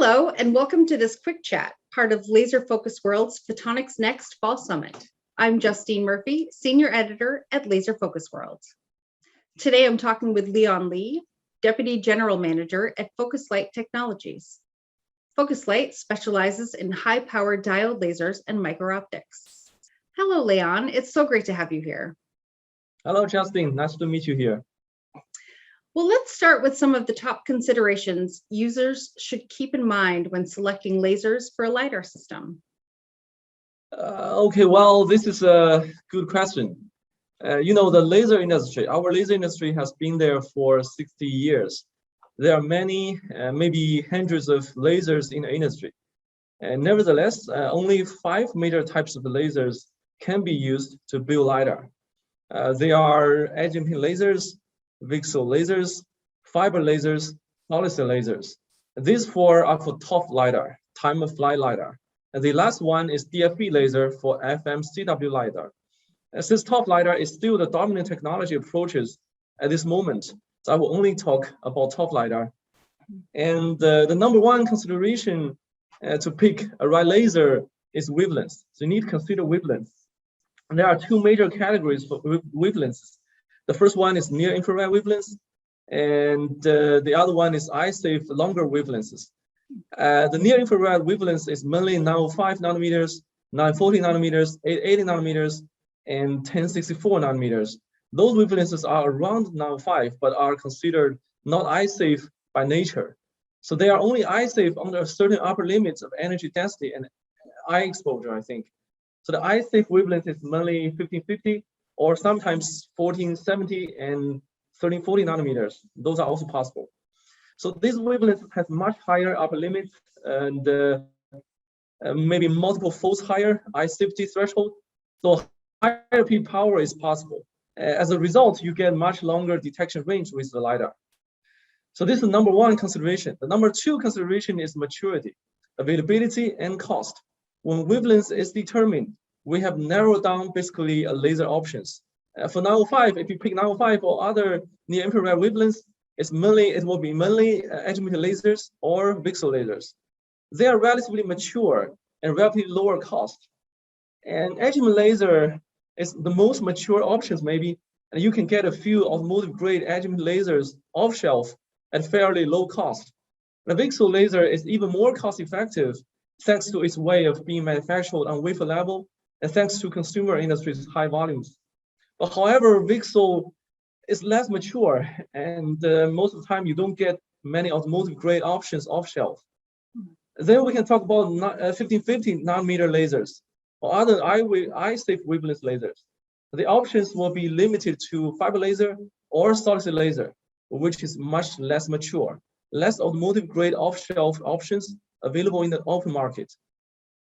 Hello, and welcome to this quick chat, part of Laser Focus World's PhotonicsNXT Fall Summit. I'm Justine Murphy, Senior Editor at Laser Focus World. Today I'm talking with Leon Lee, Deputy General Manager at Focuslight Technologies. Focuslight specializes in high-powered diode lasers and micro-optics. Hello, Leon. It's so great to have you here. Hello, Justine. Nice to meet you here. Well, let's start with some of the top considerations users should keep in mind when selecting lasers for a LiDAR system. Okay, well, this is a good question. The laser industry, our laser industry has been there for 60 years. There are many, maybe hundreds of lasers in the industry. And nevertheless, only 5 major types of lasers can be used to build LiDAR. They are edge-emitting lasers, VCSEL lasers, fiber lasers, solid-state lasers. These 4 are for top LiDAR, time-of-flight LiDAR. And the last one is DFB laser for FMCW LiDAR. Since top LiDAR is still the dominant technology approaches at this moment, so I will only talk about top LiDAR. And the number one consideration to pick a right laser is wavelength. So you need to consider wavelength. And there are 2 major categories for wavelengths. The first one is near infrared wavelengths, and the other one is eye-safe longer wavelengths. The near infrared wavelengths is mainly 905 nanometers, 940 nanometers, 880 nanometers, and 1064 nanometers. Those wavelengths are around 905, but are considered not eye-safe by nature. So they are only eye-safe under certain upper limits of energy density and eye exposure, I think. So the eye-safe wavelength is mainly 1550, or sometimes 1470 and 1340 nanometers. Those are also possible. So this wavelength has much higher upper limits and maybe multiple folds higher eye safety threshold. So higher peak power is possible. As a result, you get much longer detection range with the LiDAR. So this is the number one consideration. The number 2 consideration is maturity, availability, and cost. When wavelength is determined, we have narrowed down basically laser options. For 905, if you pick 905 or other near infrared wavelengths, it will be mainly edge-emitting lasers or VCSEL lasers. They are relatively mature and relatively lower cost. And edge-emitting laser is the most mature options maybe, and you can get a few automotive-grade edge-emitting lasers off-shelf at fairly low cost. The VCSEL laser is even more cost-effective thanks to its way of being manufactured on wafer level and thanks to consumer industry's high volumes. But however, VCSEL is less mature, and most of the time you don't get many automotive-grade options off-shelf. Then we can talk about 1550 nanometer lasers or other eye-safe wavelength lasers. The options will be limited to fiber laser or solid-state laser, which is much less mature, less automotive-grade off-shelf options available in the open market.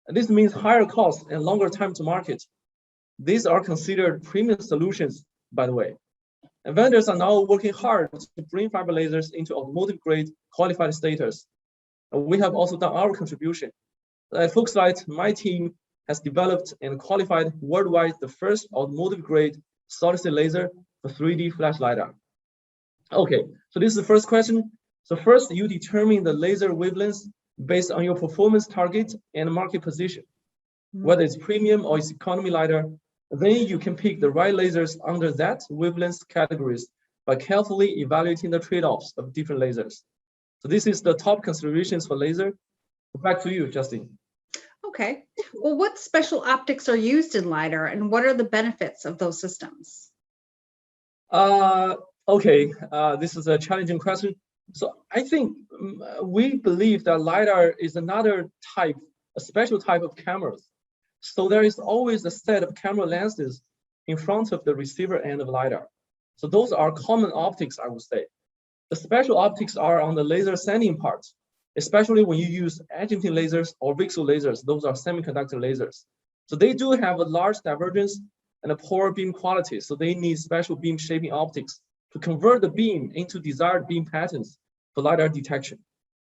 And this means higher cost and longer time to market. These are considered premium solutions, by the way. And vendors are now working hard to bring fiber lasers into automotive-grade qualified status. And we have also done our contribution. At Focusrite, my team has developed and qualified worldwide the first automotive-grade solid-state laser for 3D flash LiDAR. Okay, so this is the first question. So first, you determine the laser wavelength based on your performance target and market position, whether it's premium or it's economy LiDAR. Then you can pick the right lasers under that wavelength categories by carefully evaluating the trade-offs of different lasers. So this is the top considerations for laser. Back to you, Justine. Okay. Well, what special optics are used in LiDAR, and what are the benefits of those systems? Okay, this is a challenging question. So I think we believe that LiDAR is another type, a special type of cameras. So there is always a set of camera lenses in front of the receiver end of LiDAR. So those are common optics, I would say. The special optics are on the laser sending part, especially when you use edge-emitting lasers or VCSEL lasers. Those are semiconductor lasers. So they do have a large divergence and a poor beam quality. So they need special beam shaping optics to convert the beam into desired beam patterns for LiDAR detection.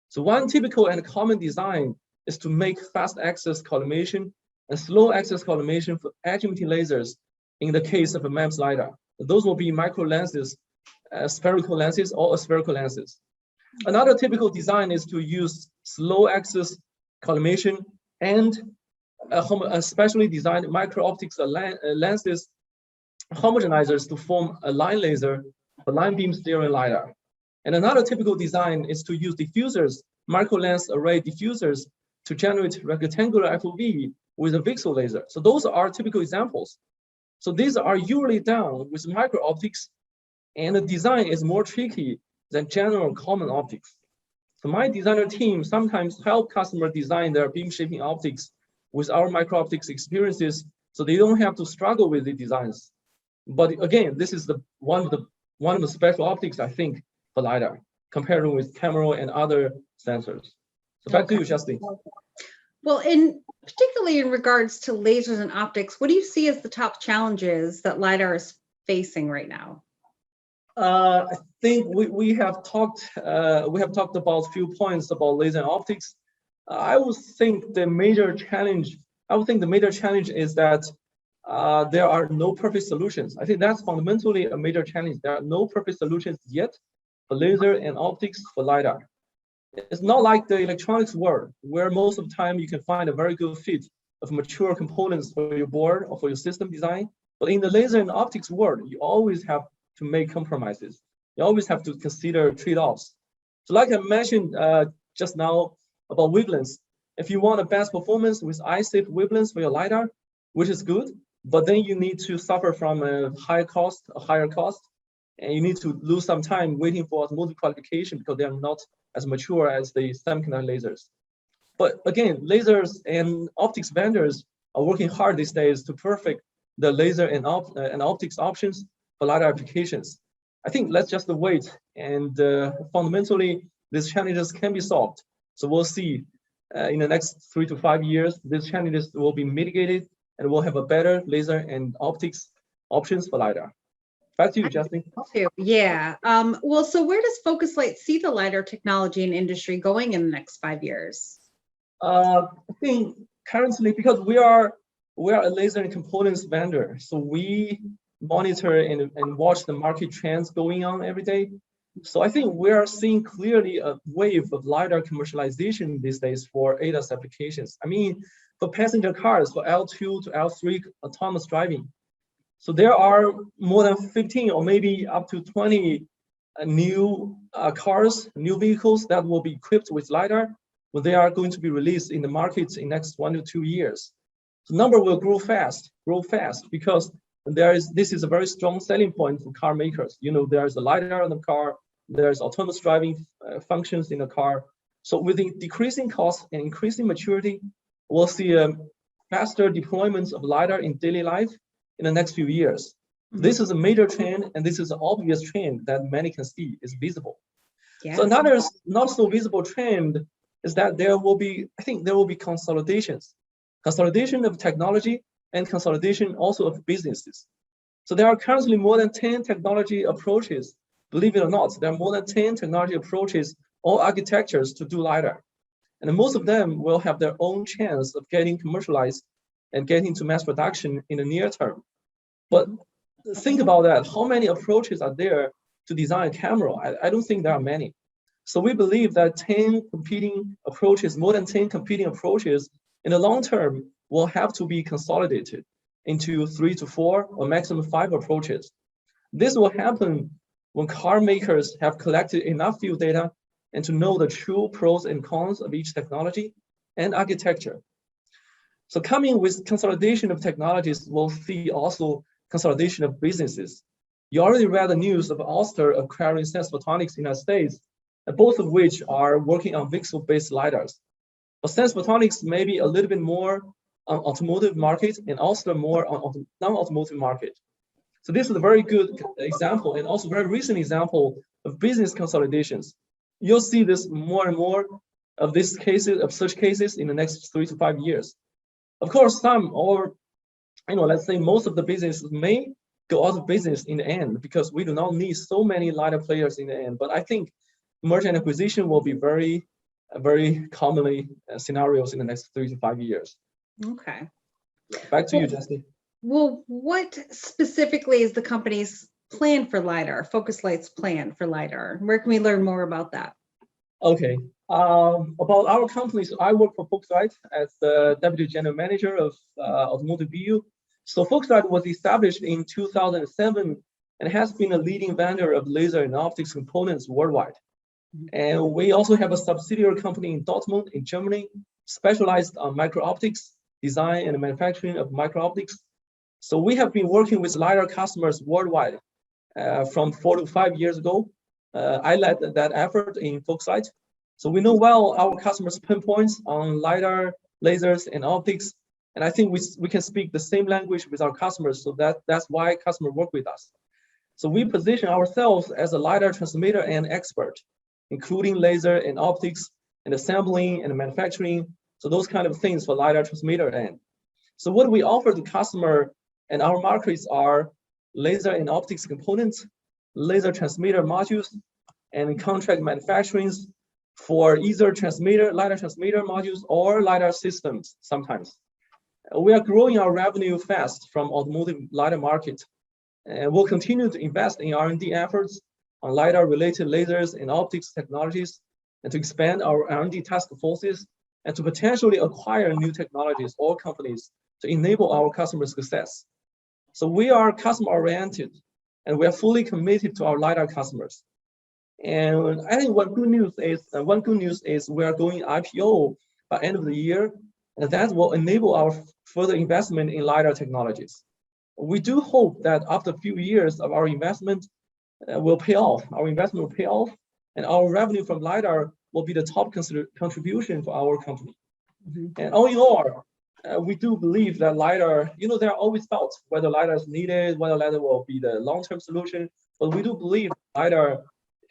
So one typical and common design is to make fast access collimation and slow access collimation for edge-emitting lasers in the case of a MEMS LiDAR. Those will be micro lenses, spherical lenses, or aspherical lenses. Another typical design is to use slow access collimation, and specially designed micro-optics lenses homogenizers to form a line laser for line beam steering LiDAR. And another typical design is to use diffusers, micro-lens array diffusers, to generate rectangular FOV with a VCSEL laser. So those are typical examples. So these are usually done with micro-optics, and the design is more tricky than general common optics. So my designer team sometimes help customers design their beam shaping optics with our micro-optics experiences, so they don't have to struggle with the designs. But again, this is one of the special optics, I think, for LiDAR, compared with camera and other sensors. So back to you, Justin. Well, particularly in regards to lasers and optics, what do you see as the top challenges that LiDAR is facing right now? I think we have talked about a few points about laser and optics. I would think the major challenge is that there are no perfect solutions. I think that's fundamentally a major challenge. There are no perfect solutions yet for laser and optics for LiDAR. It's not like the electronics world, where most of the time you can find a very good fit of mature components for your board or for your system design. But in the laser and optics world, you always have to make compromises. You always have to consider trade-offs. So like I mentioned just now about wavelengths, if you want a best performance with eye-safe wavelengths for your LiDAR, which is good, but then you need to suffer from a higher cost, and you need to lose some time waiting for automotive qualification because they are not as mature as the semiconductor lasers. But again, lasers and optics vendors are working hard these days to perfect the laser and optics options for LiDAR applications. I think let's just wait, and fundamentally, these challenges can be solved. So we'll see in the next 3 to 5 years, these challenges will be mitigated, and we'll have a better laser and optics options for LiDAR. Back to you, Justin. Yeah. Well, so where does Focuslight see the LiDAR technology and industry going in the next 5 years? I think currently, because we are a laser and components vendor, so we monitor and watch the market trends going on every day. So I think we are seeing clearly a wave of LiDAR commercialization these days for ADAS applications. I mean, for passenger cars, for L2 to L3 autonomous driving. So there are more than 15 or maybe up to 20 new cars, new vehicles that will be equipped with LiDAR, but they are going to be released in the markets in the next 1 to 2 years. The number will grow fast because this is a very strong selling point for car makers. You know, there's a LiDAR on the car, there's autonomous driving functions in the car. So with the decreasing cost and increasing maturity, we'll see a faster deployments of LiDAR in daily life in the next few years. Mm-hmm. This is a major trend, and this is an obvious trend that many can see is visible. Yes. So another not so visible trend is that there will be consolidations. Consolidation of technology and consolidation also of businesses. So there are currently more than 10 technology approaches. Believe it or not, there are more than 10 technology approaches or architectures to do LiDAR. And most of them will have their own chance of getting commercialized and getting to mass production in the near term. But think about that. How many approaches are there to design a camera? I don't think there are many. So we believe that more than 10 competing approaches in the long term will have to be consolidated into 3 to 4 or maximum 5 approaches. This will happen when car makers have collected enough field data and to know the true pros and cons of each technology and architecture. So coming with consolidation of technologies, we'll see also consolidation of businesses. You already read the news of Ouster acquiring Sense Photonics in the United States, both of which are working on VCSEL-based LiDARs. But Sense Photonics may be a little bit more on automotive market and Ouster more on non-automotive market. So this is a very good example and also very recent example of business consolidations. You'll see this more and more of such cases in the next 3 to 5 years. Of course, let's say most of the businesses may go out of business in the end because we do not need so many LiDAR players in the end. But I think merger and acquisition will be very, very commonly scenarios in the next 3 to 5 years. Okay. Back to you, Justin. Well, what specifically is the company's plan for LiDAR, Focuslight's plan for LiDAR? Where can we learn more about that? Okay. About our company, so I work for Focusrite as the Deputy General Manager of Automotive BU. So Focusrite was established in 2007 and has been a leading vendor of laser and optics components worldwide. And we also have a subsidiary company in Dortmund in Germany, specialized on micro-optics, design and manufacturing of micro-optics. So we have been working with LiDAR customers worldwide from 4 to 5 years ago. I led that effort in Focusrite. So we know well our customers' pinpoints on LiDAR, lasers, and optics. And I think we can speak the same language with our customers. So that's why customers work with us. So we position ourselves as a LiDAR transmitter and expert, including laser and optics and assembling and manufacturing. So those kind of things for LiDAR transmitter end. So what we offer to customer and our markets are laser and optics components, laser transmitter modules, and contract manufacturing for either LiDAR transmitter modules or LiDAR systems sometimes. We are growing our revenue fast from automotive LiDAR market, and we'll continue to invest in R&D efforts on LiDAR-related lasers and optics technologies, and to expand our R&D task forces, and to potentially acquire new technologies or companies to enable our customer success. So we are customer-oriented, and we are fully committed to our LiDAR customers. And I think one good news is we are going IPO by end of the year, and that will enable our further investment in LiDAR technologies. We do hope that after a few years of our investment will pay off. Our investment will pay off, and our revenue from LiDAR will be the top contribution for our company. And all in all, we do believe that LiDAR, there are always doubts whether LiDAR is needed, whether LiDAR will be the long-term solution, but we do believe LiDAR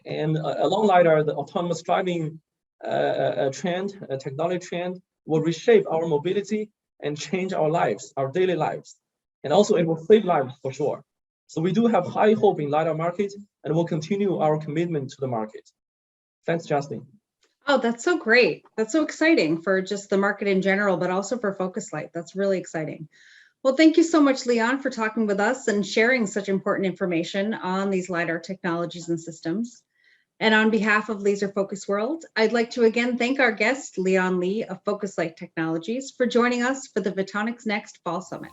and along LiDAR, the autonomous driving technology trend will reshape our mobility and change our lives, our daily lives. And also it will save lives for sure. So we do have high hope in LiDAR market, and we'll continue our commitment to the market. Thanks, Justin. Oh, that's so great. That's so exciting for just the market in general, but also for Focuslight. That's really exciting. Well, thank you so much, Leon, for talking with us and sharing such important information on these LiDAR technologies and systems. And on behalf of Laser Focus World, I'd like to again thank our guest, Leon Lee of Focuslight Technologies, for joining us for the PhotonicsNXT Fall Summit.